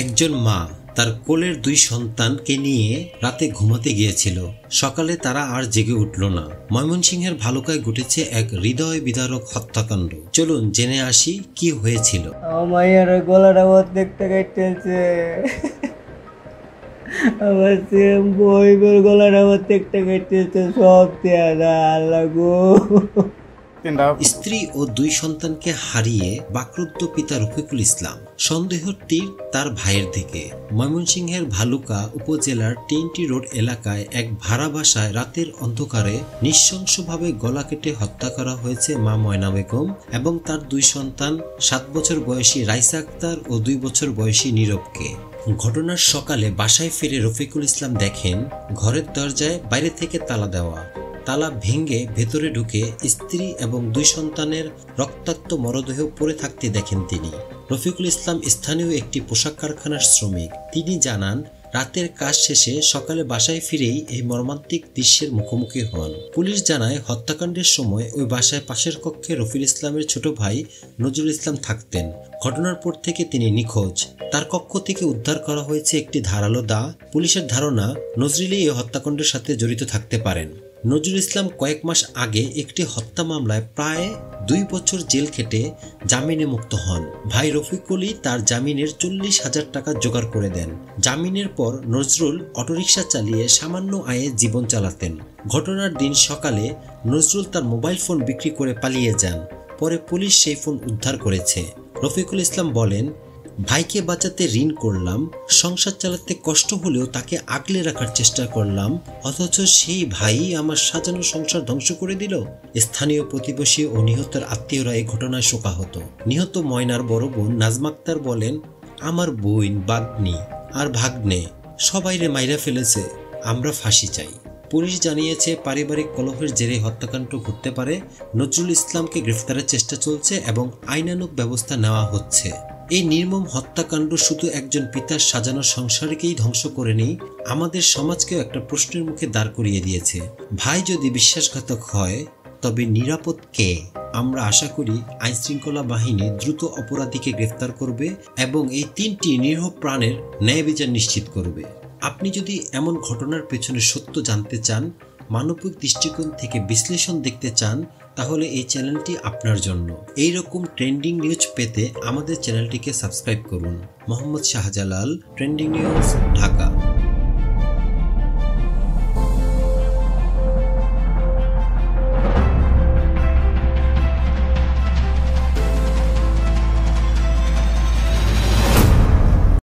একজন মা তার কোলের দুই সন্তানকে নিয়ে রাতে ঘুমাতে গিয়েছিল। সকালে তারা আর জেগে উঠল না। ময়মনসিংহের ভালুকায় ঘটেছে এক হৃদয় বিদারক হত্যাকাণ্ড। চলুন জেনে আসি কি হয়েছিল। আমার গলাটা প্রত্যেকটা কেটেছে, আমার সেম বইবের গলাটা প্রত্যেকটা কেটেছে, সব দেয়া আল্লাহ গো। স্ত্রী ও দুই সন্তানকে হারিয়ে বাকরুদ্ধ পিতা রফিকুল ইসলাম। সন্দেহের তীর তার ভাইয়ের দিকে। ময়মনসিংহের ভালুকা উপজেলার টিএনটি রোড এলাকায় এক ভাড়া বাসায় রাতের অন্ধকারে নৃশংসভাবে গলা কেটে হত্যা করা হয়েছে মা ময়না বেগম এবং তার দুই সন্তান 7 বছর বয়সী রাইসা আক্তার ও 2 বছর বয়সী নীরবকে। ঘটনার সকালে বাসায় ফিরে রফিকুল ইসলাম দেখেন ঘরের দরজায় বাইরে থেকে তালা দেওয়া। তালা ভেঙে ভেতরে ঢুকে স্ত্রী এবং 2 সন্তানের রক্তাক্ত মরদেহ পড়ে থাকতে দেখেন তিনি। রফিকুল ইসলাম স্থানীয় একটি পোশাক কারখানার শ্রমিক। তিনি জানান রাতের কাজ শেষে সকালে বাসায় ফিরেই এই মর্মান্তিক দৃশ্যের মুখোমুখি হন। পুলিশ জানায় হত্যাকাণ্ডের সময় ওই বাসায় পাশের কক্ষে রফিকুল ইসলামের ছোট ভাই নজরুল ইসলাম থাকতেন। ঘটনার পর থেকে তিনি নিখোঁজ। তার কক্ষ থেকে উদ্ধার করা হয়েছে একটি ধারালো দা। পুলিশের ধারণা নজরুলই এই হত্যাকাণ্ডের সাথে জড়িত থাকতে পারেন। নজরুল ইসলাম কয়েক মাস আগে একটি হত্যা মামলায় প্রায় 2 বছর জেল খেটে জামিনে মুক্ত হন। ভাই রফিকুলই তার জামিনের 40,000 টাকা জোগাড় করে দেন। জামিনের পর নজরুল অটোরিকশা চালিয়ে সামান্য আয়ে জীবন চালাতেন। ঘটনার দিন সকালে নজরুল তার মোবাইল ফোন বিক্রি করে পালিয়ে যান। পরে পুলিশ সেই ফোন উদ্ধার করেছে। রফিকুল ইসলাম বলেন, ভাইকে বাঁচাতে ঋণ করলাম, সংসার চালাতে কষ্ট হলেও তাকে আগলে রাখার চেষ্টা করলাম, অথচ সেই ভাই আমার সাজানো সংসার ধ্বংস করে দিল। স্থানীয় প্রতিবেশী ও নিহতের আত্মীয়রা এই ঘটনায় শোকাহত। নিহত ময়নার বড় বোন নাজমা আক্তার বলেন, আমার বোন, বাগ্নি আর ভাগ্নে সবাইরে মাইরা ফেলেছে, আমরা ফাঁসি চাই। পুলিশ জানিয়েছে পারিবারিক কলহের জেরে হত্যাকাণ্ড ঘটতে পারে। নজরুল ইসলামকে গ্রেফতারের চেষ্টা চলছে এবং আইনানুগ ব্যবস্থা নেওয়া হচ্ছে। এই নির্মম হত্যাকাণ্ড শুধু একজন পিতার সাজানো সংসারকেই ধ্বংস করেনি, আমাদের সমাজকেও একটা প্রশ্নের মুখে দাঁড় করিয়ে দিয়েছে। ভাই যদি বিশ্বাসঘাতক হয় তবে নিরাপদ কে? আমরা আশা করি আইনশৃঙ্খলা বাহিনী দ্রুত অপরাধীকে গ্রেফতার করবে এবং এই 3টি নিরীহ প্রাণের ন্যায় বিচার নিশ্চিত করবে। আপনি যদি এমন ঘটনার পেছনে সত্য জানতে চান, মানবিক দৃষ্টিকোণ থেকে বিশ্লেষণ দেখতে চান, তাহলে এই চ্যানেলটি আপনার জন্য। এই রকম ট্রেন্ডিং নিউজ পেতে আমাদের চ্যানেলটিকে সাবস্ক্রাইব করুন। Mohammad Shahjalal, trending news, Dhaka.